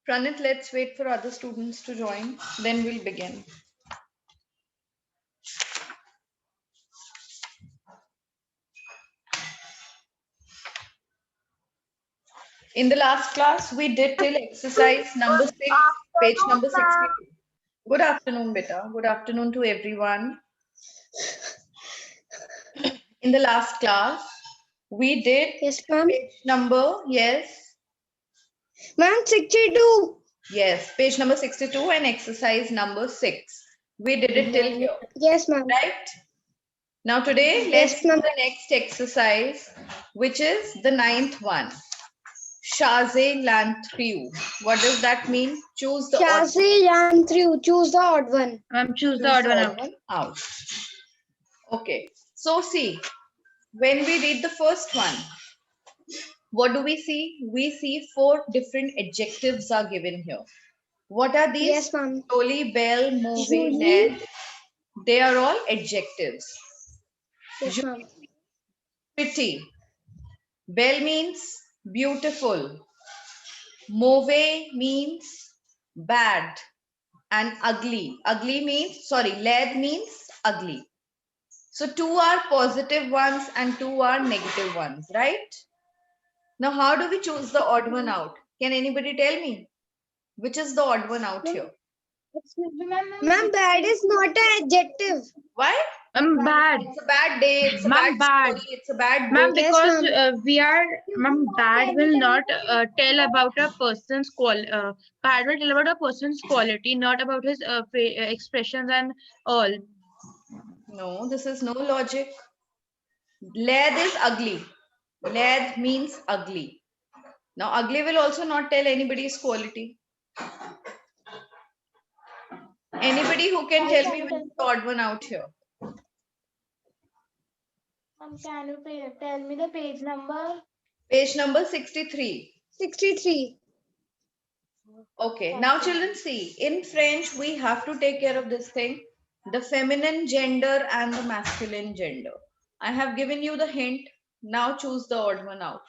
Pranit, let's wait for other students to join, then we'll begin. In the last class, we did till exercise number 6, page number 62. Good afternoon, beta. Good afternoon to everyone. In the last class, we did Yes, ma'am. page number, yes, Ma'am, 62. yes, page number 62 and exercise number 6. We did it till here, Yes, ma'am. right? Now today, Yes, let's do ma'am. the next exercise, which is the 9th one. Chaze Lantriu. What does that mean? Choose the odd Shazi ran through. Choose the odd one. Choose the odd one out. out. Okay. So see, when we read the first one, what do we see? We see 4 different adjectives are given here. What are these? Yes, ma'am. Jolly, belle, mauve, Julie. laid. They are all adjectives. Yes, ma'am. Pretty. Belle means beautiful. Mauve means bad. And ugly. Ugly means, laid means ugly. So 2 are positive ones and 2 are negative ones, right? Now, how do we choose the odd one out? Can anybody tell me? Which is the odd one out here? Ma'am, bad is not an adjective. Why? Bad. It's a bad day, it's a Ma'am, bad bad. story, it's a bad Ma'am, book. Yes, because ma'am. bad will not tell about a person's bad will tell about a person's quality, not about his expressions and all. No, this is no logic. Laid is ugly. Laid means ugly. Now, ugly will also not tell anybody's quality. Anybody who can tell me which is the odd one out here? Can you tell me the page number? Page number 63. 63. Okay, now children see, in French, we have to take care of this thing, the feminine gender and the masculine gender. I have given you the hint. Now choose the odd one out.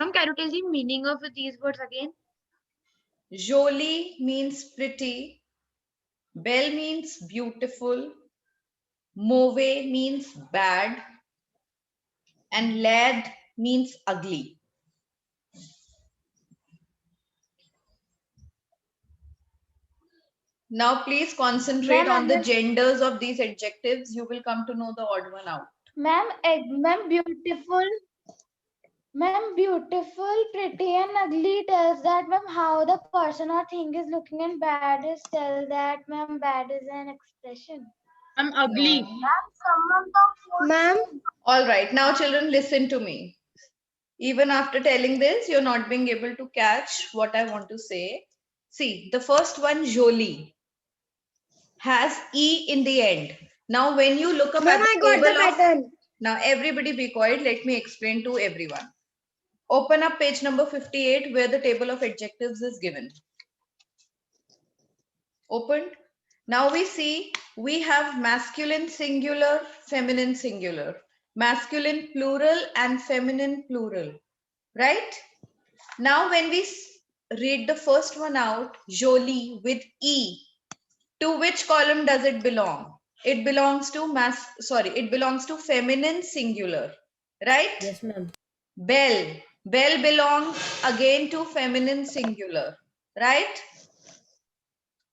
Ma'am, can you tell the meaning of these words again? Jolie means pretty. Belle means beautiful. Mauvais means bad. And laid means ugly. Now please concentrate on the genders of these adjectives. You will come to know the odd one out. Ma'am, beautiful, pretty and ugly tells that ma'am how the person or thing is looking, and bad is tell that ma'am bad is an expression. I'm ugly. No. Ma'am. All right, now children, listen to me. Even after telling this, you're not being able to catch what I want to say. See, the first one, jolie, has E in the end. Now, when you look up Ma'am, at the I got the table of... pattern. Now, everybody be quiet. Let me explain to everyone. Open up page number 58 where the table of adjectives is given. Opened. Now we see we have masculine singular, feminine singular, masculine plural and feminine plural, right? Now when we read the first one out, jolie with E, to which column does it belong? It belongs to it belongs to feminine singular, right? Yes, ma'am. Belle. Belle belongs again to feminine singular, right?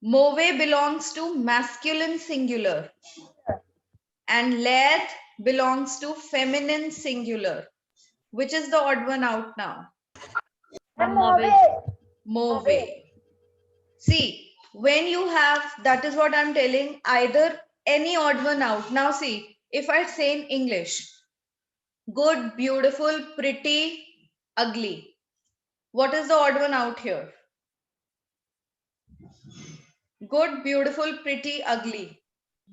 Mauvais belongs to masculine singular. And laid belongs to feminine singular. Which is the odd one out now? Mauvais. See, when you have, that is what I'm telling, either any odd one out. Now see, if I say in English, good, beautiful, pretty, ugly. What is the odd one out here? Good, beautiful, pretty, ugly.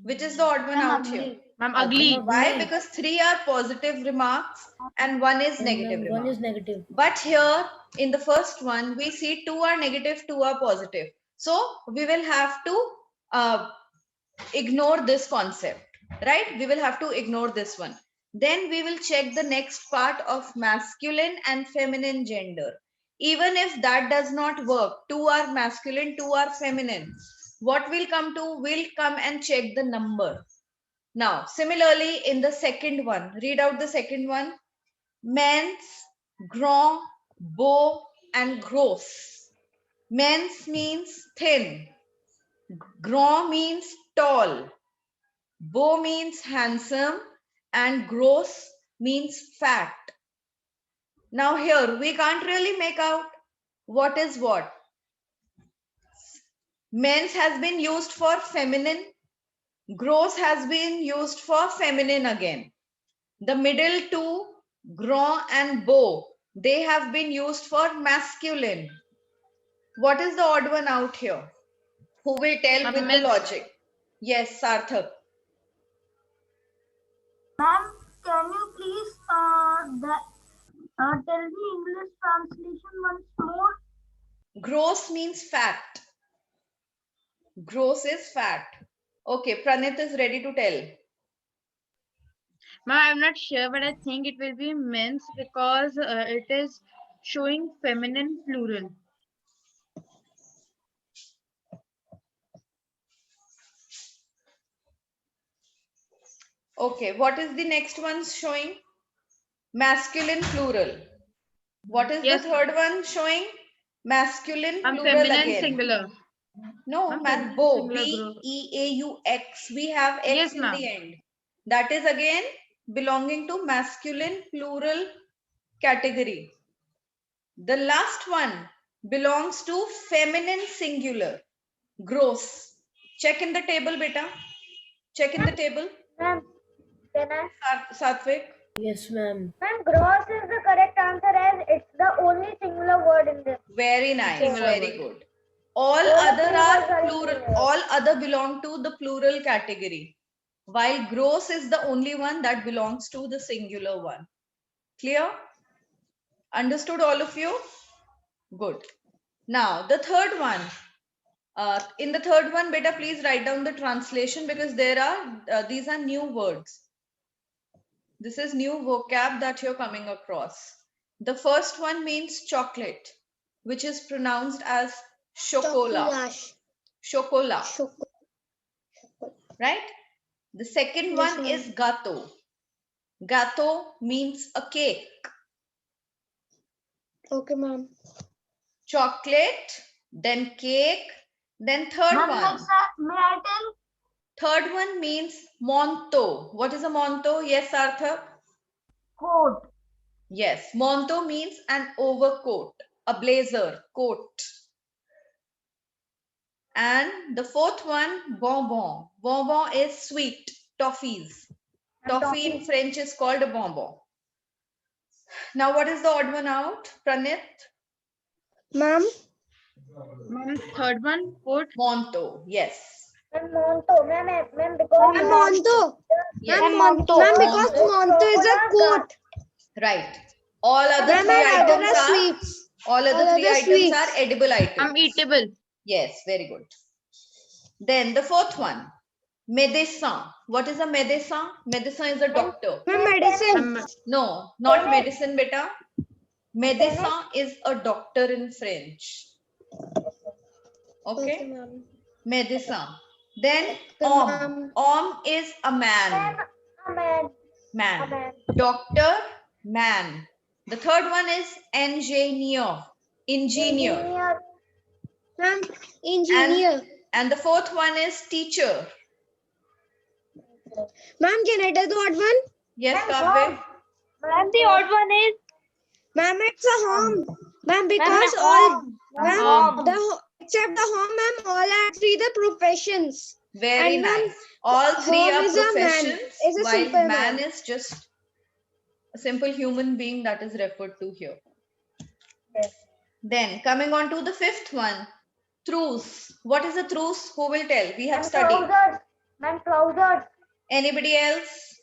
Which is the odd one out here? Ma'am, ugly. Why? Because 3 are positive remarks and 1 is negative remark. One is negative. But here in the first one, we see 2 are negative, 2 are positive. So we will have to ignore this concept, right? We will have to ignore this one. Then we will check the next part of masculine and feminine gender. Even if that does not work, two are masculine, two are feminine, what we'll come to, we'll come and check the number. Now, similarly, in the second one, read out the second one. Men's, grand, beau, and gross. Men's means thin. Grand means tall. Beau means handsome. And gross means fat. Now here, we can't really make out what is what. Men's has been used for feminine. Gross has been used for feminine again. The middle two, grand and beau, they have been used for masculine. What is the odd one out here? Who will tell with the Miss. logic? Yes, Sarthak. Ma'am, can you please tell the English translation once more? Gross means fat. Gross is fat. Okay, Pranit is ready to tell. Ma'am, I'm not sure, but I think it will be men's because it is showing feminine plural. Okay, what is the next one showing? Masculine plural. What is Yes, the third one showing? Masculine I'm plural feminine again. singular. No, Ma'am, man, feminine beau, singular group. B-E-A-U-X. We have X Yes, in ma'am. the end. That is again belonging to masculine plural category. The last one belongs to feminine singular. Gross. Check in the table, beta. Check in the table. Ma'am, can I? Satvik. Yes, ma'am. Ma'am, gross is the correct answer as it's the only singular word in this. Very nice. Singular Very word. good. All All other of them are are very plural. similar. All other belong to the plural category. While gross is the only one that belongs to the singular one. Clear? Understood all of you? Good. Now, the third one. In the third one, beta, please write down the translation because there are, these are new words. This is new vocab that you're coming across. The first one means chocolate, which is pronounced as chocolat. Chocolat, right? The second Yes, one ma'am. is gâteau. Gâteau means a cake. Okay, ma'am. Chocolate, then cake, then third Ma'am, one. may I tell? Third one means manteau. What is a manteau? Yes, Arthur? Coat. Yes, manteau means an overcoat, a blazer, coat. And the fourth one, bonbon. Bonbon is sweet, toffees. Toffee in French is called a bonbon. Now, what is the odd one out? Pranit? Ma'am. Ma'am, third one, coat. Manteau, yes. Ma'am, Monto. Ma'am, because Ma'am, Monto. Yes. Ma'am, because Monto is a coat. Right. All other Ma'am, three and other items are are sweets. all other All three other items sweets. are edible items. I'm eatable. Yes, very good. Then the fourth one, médecin. What is a médecin? Médecin is a doctor. Ma'am, medicine. No, not medicine, beta. Médecin is a doctor in French. Okay, ma'am. médecin. Then Okay, homme. ma'am. Homme is a man. man. Man. Doctor, man. The third one is engineer. Engineer. Ma'am, engineer. And the fourth one is teacher. Ma'am, can I tell the odd one? Yes, Kavya. Ma'am, the odd one is. Ma'am, it's a home. Ma'am, because all, ma'am, except the home, ma'am, all are three the professions. Very And ma'am, nice. All three home are is a man. professions, Is a while simple man man. is just a simple human being that is referred to here. Yes. Then coming on to the fifth one, truce. What is a truce? Who will tell? We have Ma'am, studied. trousers. Ma'am, trousers. Anybody else?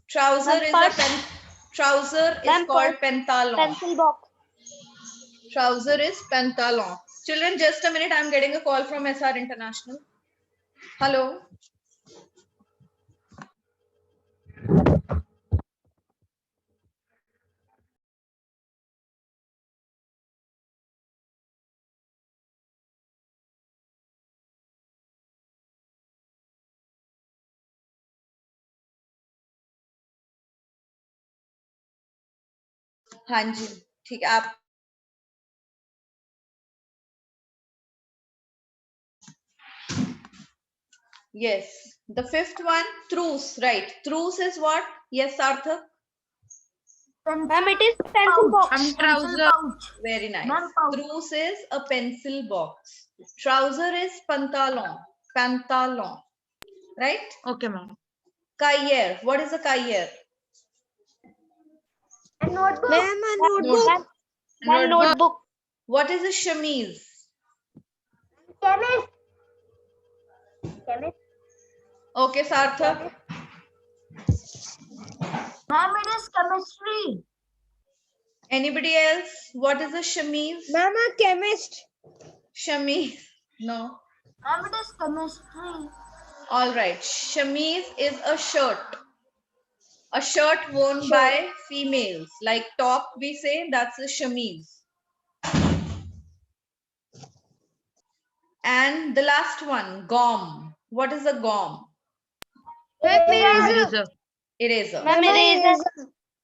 Trouser Ma'am, is purse. a trouser is Ma'am, called pantalon. Pencil box. Trouser is pantalon. Children, just a minute. I'm getting a call from SR International. Hello. हाँ जी, ठीक है आप yes. The fifth one, truce, right? Truce is what? Yes, Sarthak. Ma'am, it is pencil box. Trouser. Very nice. Ma'am, pouch. Truce is a pencil box. Trouser is pantalon. Pantalon. Right? Okay, ma'am. Cahier. What is a cahier? A notebook. Ma'am, a notebook. Notebook. Notebook. What is a chemise? Chemist. Chemist. Okay, Sarthak. Ma'am, it is chemistry. Anybody else? What is a chemise? Ma'am, a chemist. Chemise. No. Ma'am, it is chemistry. All right. Chemise is a shirt. A shirt worn by females. Like top, we say that's a chemise. And the last one, gom. What is a gom? Ma'am, eraser. Eraser. Eraser. Ma'am, eraser.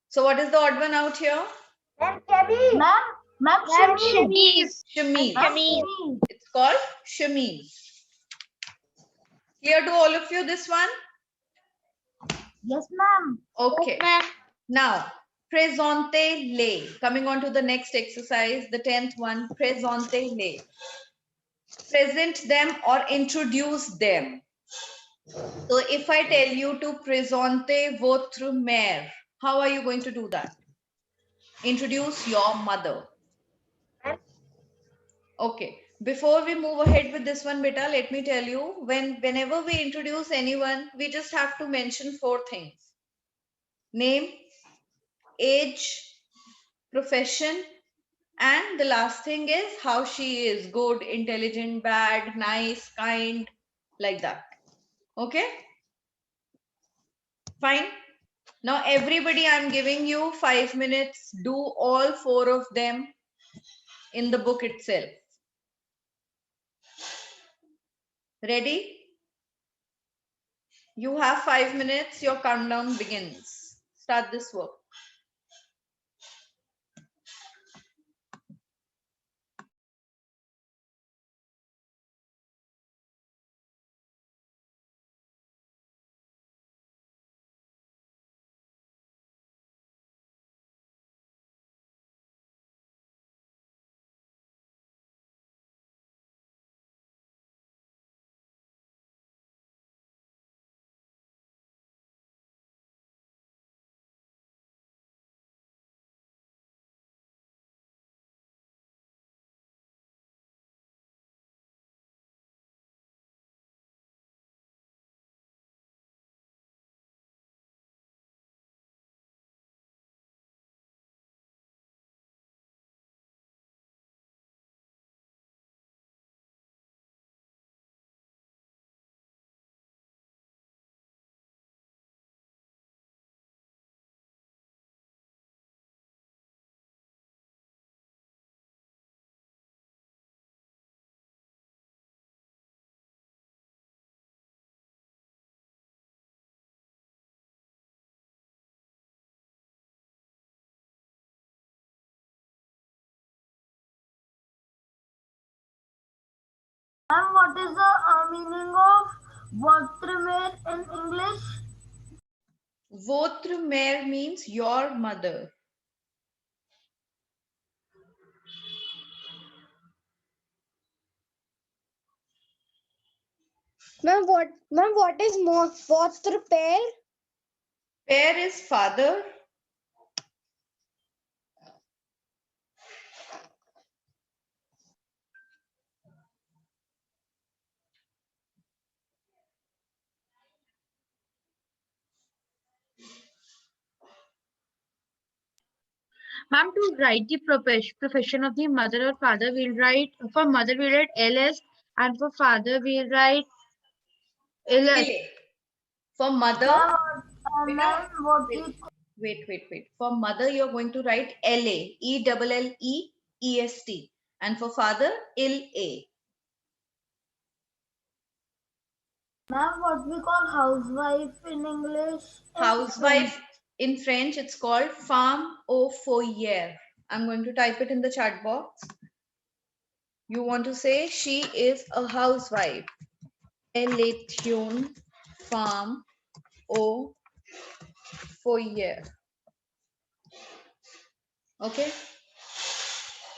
So what is the odd one out here? Ma'am, chemise. Ma'am, chemise. Chemise. Chemise. It's called chemise. Clear to all of you this one? Yes, ma'am. Okay. Now, présenter les. Coming on to the next exercise, the 10th one, présenter les. Present them or introduce them. So if I tell you to présenter votre mère, how are you going to do that? Introduce your mother. Okay. Before we move ahead with this one, beta, let me tell you, whenever we introduce anyone, we just have to mention 4 things. Name, age, profession, and the last thing is how she is, good, intelligent, bad, nice, kind, like that. Okay? Fine. Now everybody, I'm giving you 5 minutes. Do all 4 of them in the book itself. Ready? You have 5 minutes. Your countdown begins. Start this work. Ma'am, what is the meaning of votre mère in English? Votre mère means your mother. Ma'am, what is votre père? Père is father. Ma'am, to write the profession of the mother or father, we'll write, for mother we'll write LS, and for father we'll write LS. LA. For mother, Ma'am, what we wait. For mother, you're going to write LA, ELLEEST. And for father, IL-A. Ma'am, what we call housewife in English? Housewife in French, it's called femme au foyer. I'm going to type it in the chat box. You want to say she is a housewife. Elle est une femme au foyer. Okay.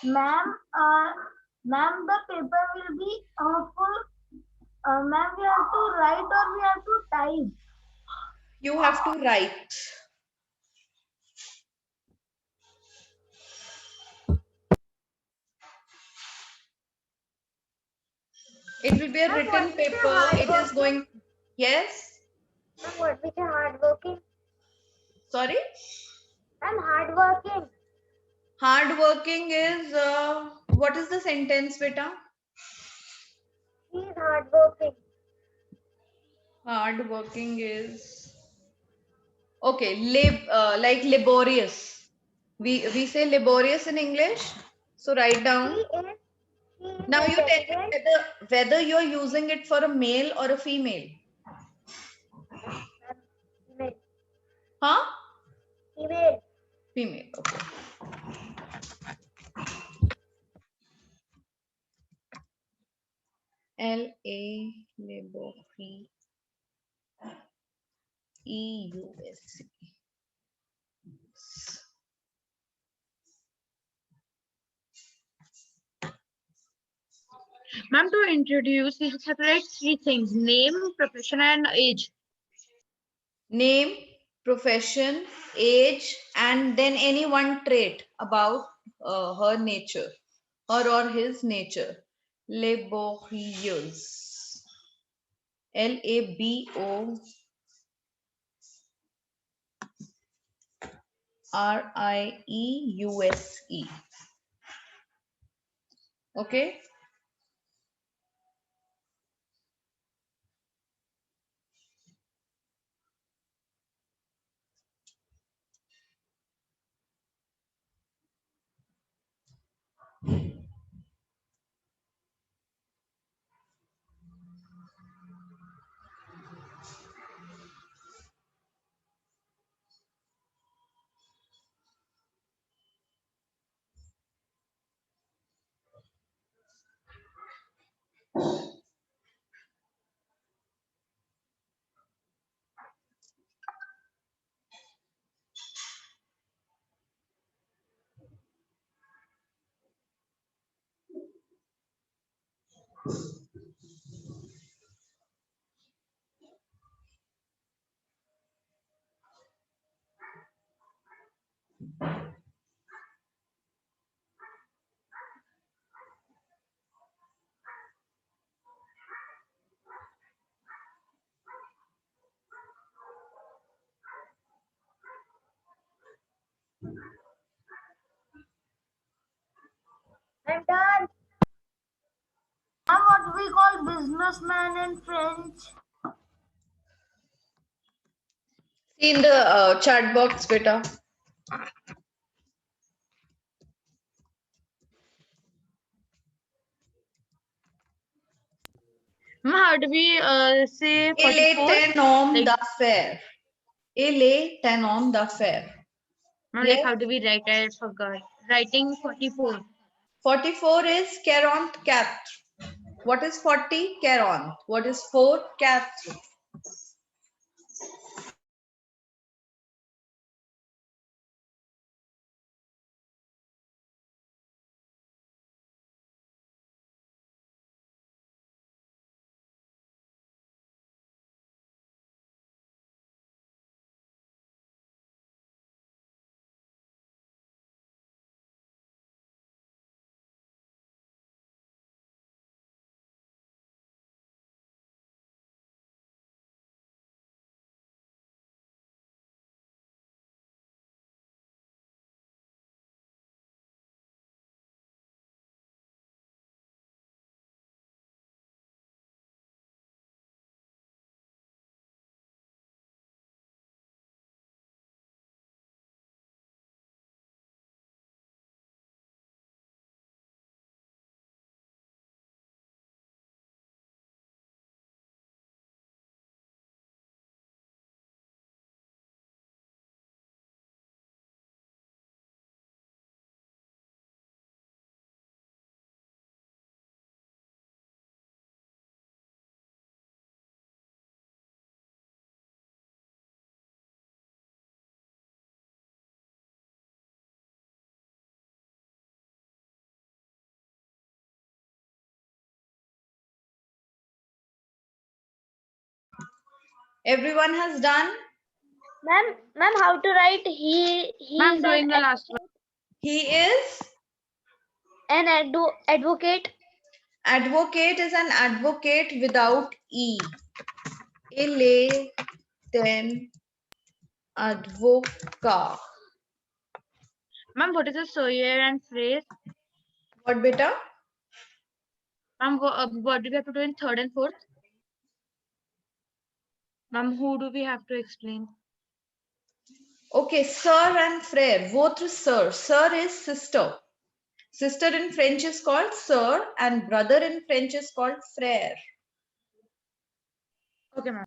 Ma'am, ma'am, the paper will be full. Ma'am, we have to write or we have to type? You have to write. It will be a Ma'am, written what is the paper. hard It is work? going. Yes. Ma'am, what is the hardworking? Sorry. I'm hardworking. Hard working is what is the sentence, beta? He is hardworking. Hard working is okay. Like laborious. We say laborious in English. So write He down. is Now you tell me intelligent. whether you're using it for a male or a female. Female. Huh? Female. Female. Okay. LA laboratory EUSC. Ma'am, to introduce, we have to write three things: name, profession, and age. Name, profession, age, and then any one trait about her nature, her or his nature. Laborious. LABORIEUSE. Okay. I'm done. Ma'am, what we call businessman in French? See in the chat box, beta. Ma'am, how do we say Il 44? est un homme Like, d'affaires. Il est un homme d'affaires. ma'am, Yes. like how do we write? I forgot. Writing 44. 44 is 44. What is 40? 40. What is 4? 4. Everyone has done? Ma'am, how to write he Ma'am, is doing the last one. He is? an advocate. Advocate is an advocate without E. Ele ten advoca. Ma'am, what is the surrogate and phrase? What beta? Ma'am, what do we have to do in third and fourth? Ma'am, who do we have to explain? Okay, sir and frère. Both sir. Sir is sister. Sister in French is called sir and brother in French is called frère. Okay, ma'am.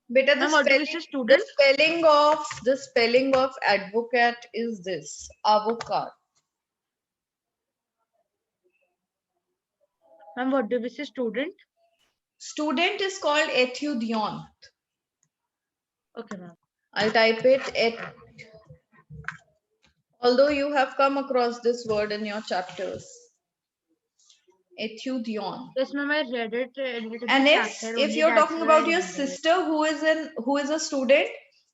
Beta, Ma'am, what do we say, the student? spelling of advocate is this. Avocat. Ma'am, what do we say, student? Student is called étudiant. Okay, ma'am. I'll type it. Although you have come across this word in your chapters. Étudiant. Yes, ma'am, I read it. And if you're talking about your sister who is a student,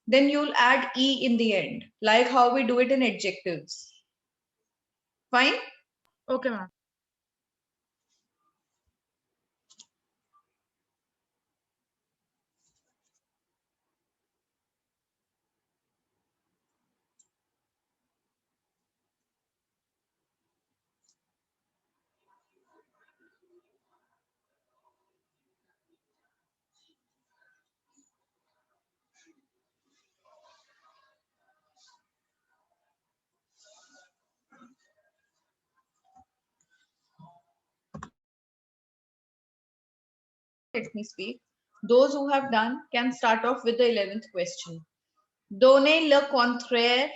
then you'll add E in the end, like how we do it in adjectives. Fine? Okay, ma'am. Let me speak. Those who have done can start off with the 11th question. Donner le contraire.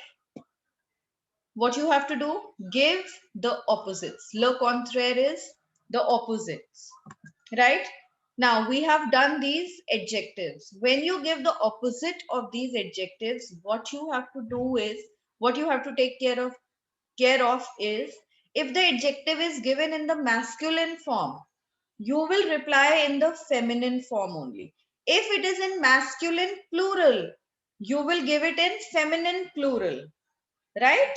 What you have to do? Give the opposites. Le contraire is the opposites. Right? Now we have done these adjectives. When you give the opposite of these adjectives, what you have to do is, what you have to take care of is, if the adjective is given in the masculine form, you will reply in the feminine form only. If it is in masculine plural, you will give it in feminine plural, right?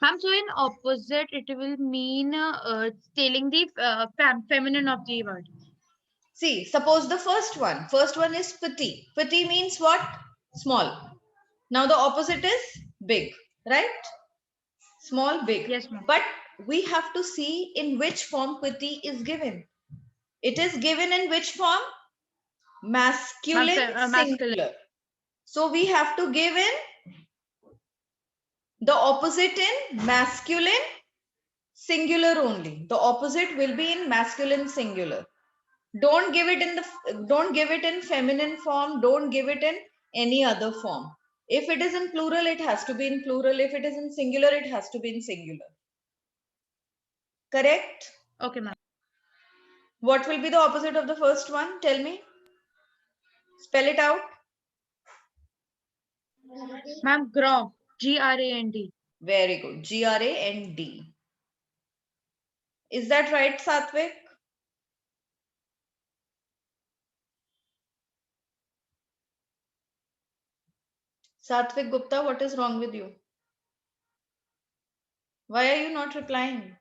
Ma'am, so in opposite, it will mean telling the feminine of the word. See, suppose the first one is petit. Petit means what? Small. Now the opposite is big, right? Small, big. Yes, ma'am. But we have to see in which form petit is given. It is given in which form? Masculine, Masculine. singular. So we have to give in the opposite in masculine, singular only. The opposite will be in masculine, singular. Don't give it in feminine form. Don't give it in any other form. If it is in plural, it has to be in plural. If it is in singular, it has to be in singular. Correct? Okay, ma'am. What will be the opposite of the first one? Tell me. Spell it out. Ma'am, grand. Grand. Very good. Grand. Is that right, Satvik? Satvik Gupta, what is wrong with you? Why are you not replying?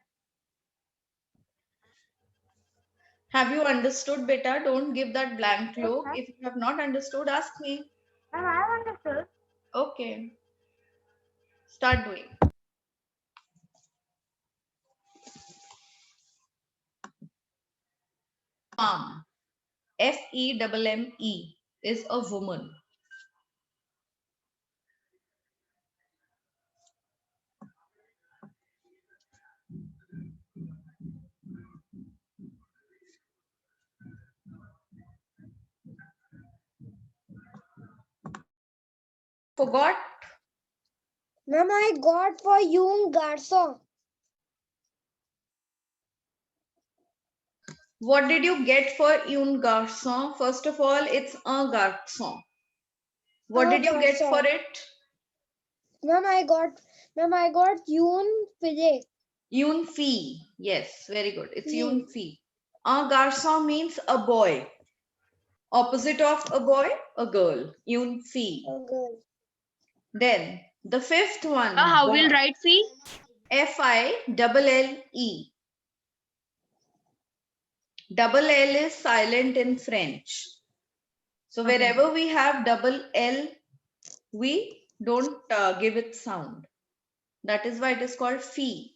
Have you understood, beta? Don't give that blank look. If you have not understood, ask me. Ma'am, I have understood. Okay. Start doing. Femme. Femme is a woman. Forgot? Ma'am, I got for un garçon. What did you get for un garçon? First of all, it's un garçon. What Un did you get garçon. for it? Ma'am, I got un filet. Un fille. Yes, very good. It's Fille. un fille. Un garçon means a boy. Opposite of a boy, a girl. Une fille. A girl. Then the fifth one. How we'll bon. write fee? F-I-double-L-E. Double L is silent in French. So Okay. wherever we have double L, we don't give it sound. That is why it is called fee.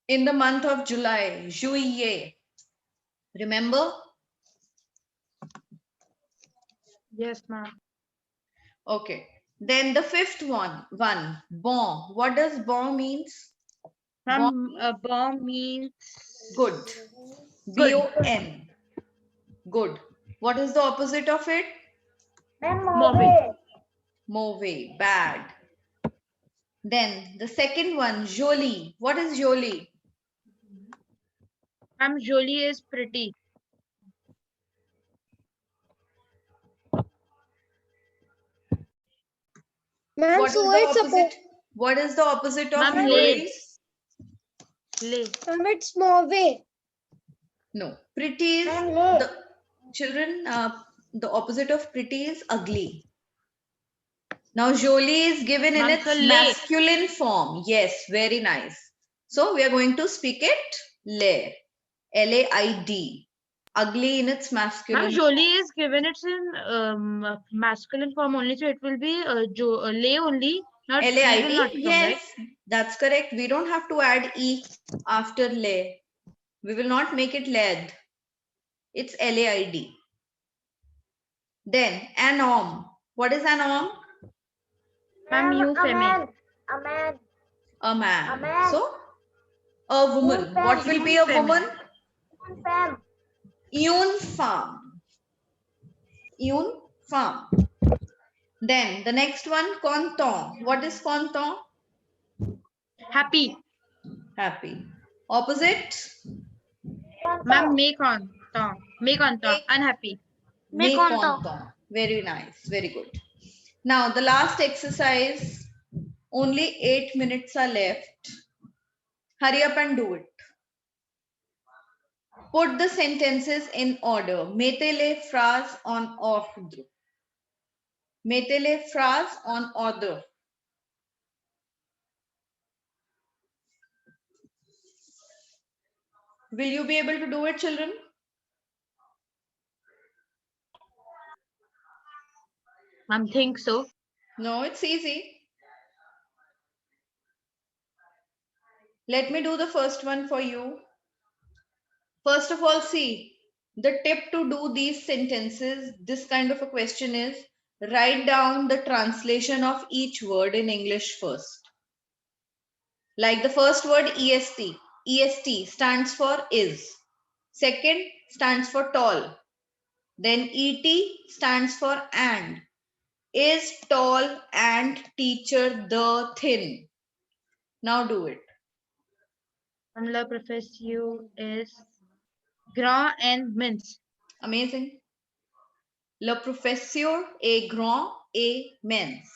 In the month of July, juillet. Remember? Yes, ma'am. Okay. Then the fifth one, bon. What does bon means? Ma'am, bon means Good. Good. B-O-N. Good. What is the opposite of it? Ma'am, Mauvais. Mauvais. Bad. Then the second one, jolie. What is jolie? Ma'am, jolie is pretty. Ma'am, What is so the it's opposite? What is the opposite of Ma'am, jolie? Lay. Ma'am, it's mauvais. No. Pretty is Ma'am, lay. the children. The opposite of pretty is ugly. Now jolie is given in Ma'am, its so lay. masculine form. Yes, very nice. So we are going to speak it laid. L-A-I-D. Ugly in its Ma'am, masculine. jolie is given it's in masculine form only, so it will be lay only, not E will not L-A-I-D. come, Yes, right? that's correct. We don't have to add E after lay. We will not make it laid. It's L-A-I-D. Then anom. What is anom? Ma'am, you a femi. man. A man. A man. A man. So a woman. Une What femme. will be a Une woman? Une femme. Une femme. Une femme. Then the next one, content. What is content? Happy. Happy. Opposite? Ma'am, mécontent. Mécontent. Unhappy. Mécontent. Very nice. Very good. Now the last exercise. Only 8 minutes are left. Hurry up and do it. Put the sentences in order. Mettez les phrases en ordre. Mettez les phrases en ordre. Will you be able to do it, children? Ma'am, think so. No, it's easy. Let me do the first one for you. First of all, see, the tip to do these sentences, this kind of a question is, write down the translation of each word in English first. Like the first word, EST. EST stands for is. Second stands for tall. Then ET stands for and. Is tall and teacher the thin. Now do it. Ma'am, le professeur is grand and mince. Amazing. Le professeur est grand et mince.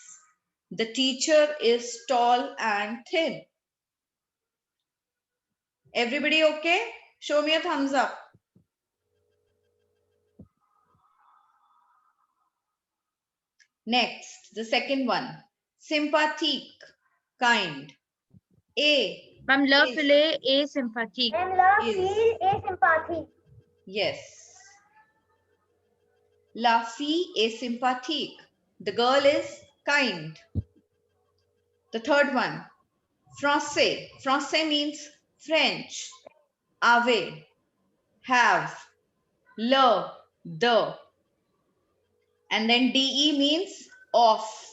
The teacher is tall and thin. Everybody okay? Show me a thumbs up. Next, the second one. Sympathique, kind. A. Ma'am, le is- filet est sympathique. Ma'am, la Is. fille est sympathique. Yes. La fille est sympathique. The girl is kind. The third one. Français. Français means French. Avez. Have. Le. The. And then DE means off.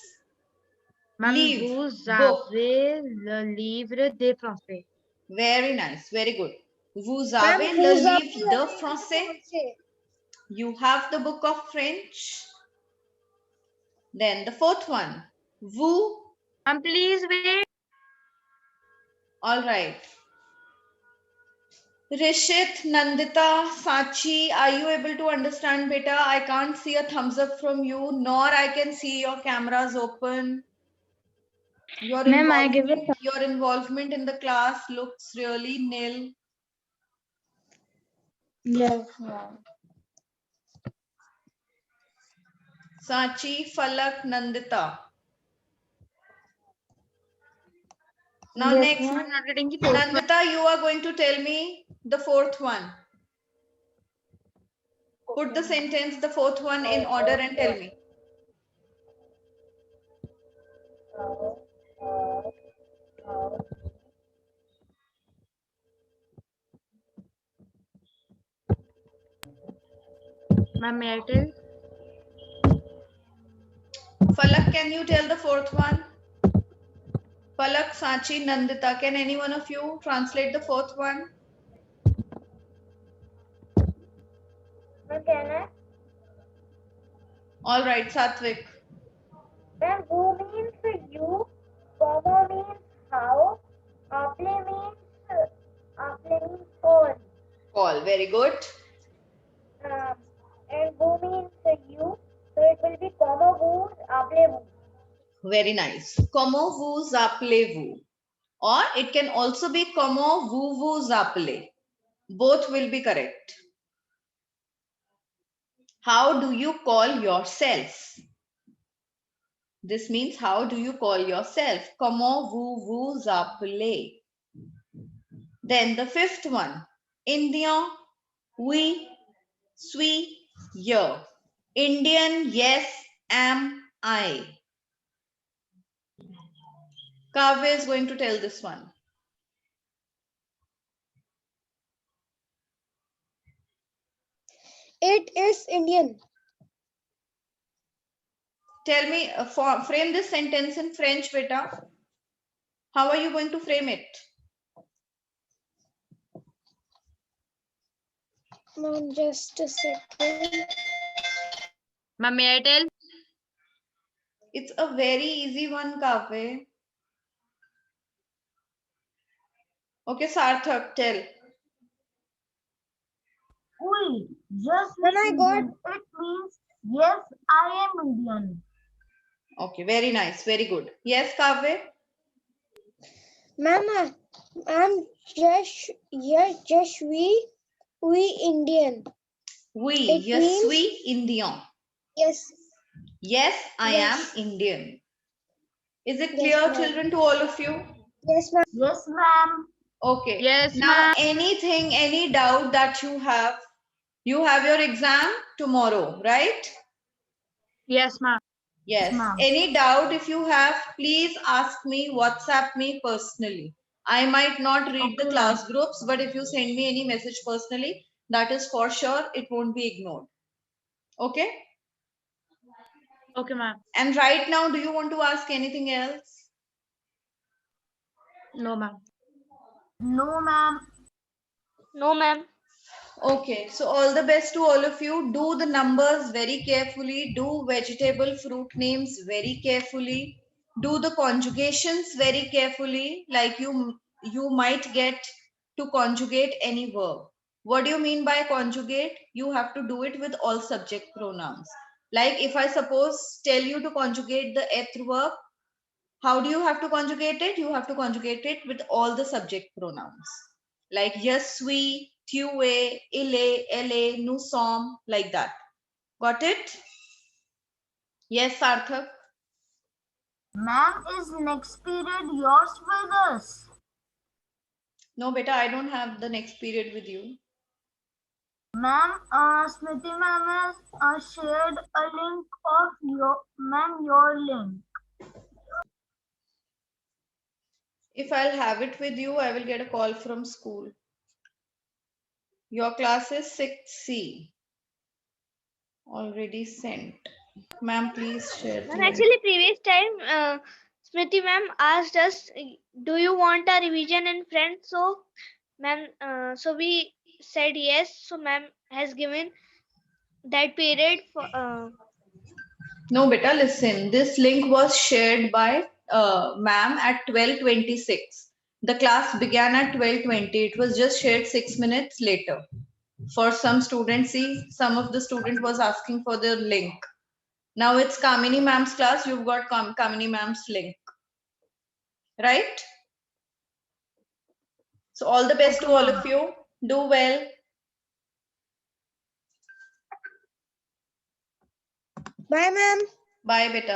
Ma'am, Livre, vous book. avez le livre de français. Very nice. Very good. Vous Ma'am, avez le vous avez livre le de livre français? You have the book of French? Then the fourth one, woo. Please wait. All right. Rishit, Nandita, Sachi, are you able to understand beta? I can't see a thumbs up from you, nor I can see your cameras open. Ma'am, I give it. Your involvement in the class looks really nil. Yes, ma'am. Sachi, Falak, Nandita. Now Yes, next, ma'am. I'm not getting the fourth one. Nandita, you are going to tell me the fourth one. Put the sentence, the fourth one in order and tell me. Ma'am, may I tell? Falak, can you tell the fourth one? Falak, Sachi, Nandita, can any one of you translate the fourth one? Can I? All right, Satvik. Then who means you, comma means how, apply means all. Call, very good. And who means you, so it will be comma vous, appelez vous. Very nice. Comment vous appelez-vous? Or it can also be comment vous vous appelez. Both will be correct. How do you call yourself? This means how do you call yourself? Comment vous vous appelez? Then the fifth one. Indian, oui, suis, ye. Indian, yes, am I. Kavya is going to tell this one. It is Indian. Tell me, frame this sentence in French, beta. How are you going to frame it? Ma'am, just a second. Ma'am, may I tell? It's a very easy one, Kavya. Okay, Sarthak, tell. Oui, just When I got- Indian. It means yes, I am Indian. Okay, very nice, very good. Yes, Kavya? Ma'am, I'm just we Indian. Oui, It je means- suis Indian. Yes. Yes, I Yes. am Indian. Is it Yes, clear, ma'am. children, to all of you? Yes, ma'am. Yes, ma'am. Okay. Yes, Now, ma'am. anything, any doubt that you have your exam tomorrow, right? Yes, ma'am. Yes. ma'am. Any doubt if you have, please ask me, WhatsApp me personally. I might not read the Okay, class groups, but if you send me any message personally, that is for sure, it won't be ignored. Okay? Okay, ma'am. And right now, do you want to ask anything else? No, ma'am. No, ma'am. No, ma'am. Okay, so all the best to all of you. Do the numbers very carefully. Do vegetable fruit names very carefully. Do the conjugations very carefully. Like you might get to conjugate any verb. What do you mean by conjugate? You have to do it with all subject pronouns. Like if I suppose tell you to conjugate the eth verb, how do you have to conjugate it? You have to conjugate it with all the subject pronouns. Like je suis, tu es, il est, elle est, nous sommes, like that. Got it? Yes, Sarthak? Ma'am, is next period yours with us? No, beta, I don't have the next period with you. Ma'am, Smriti ma'am has shared a link of your link. If I'll have it with you, I will get a call from school. Your class is 6C. Already sent. Ma'am, please share the Ma'am, link. actually, previous time, Smriti ma'am asked us, do you want a revision in French? So, ma'am, so we said yes. So, ma'am has given that period for No, beta, listen. This link was shared by ma'am at 12:26. The class began at 12:20. It was just shared 6 minutes later. For some students, see, some of the student was asking for the link. Now it's Kamini ma'am's class. You've got Kamini ma'am's link. Right? So all the best to all of you. Do well. Bye, ma'am. Bye, beta.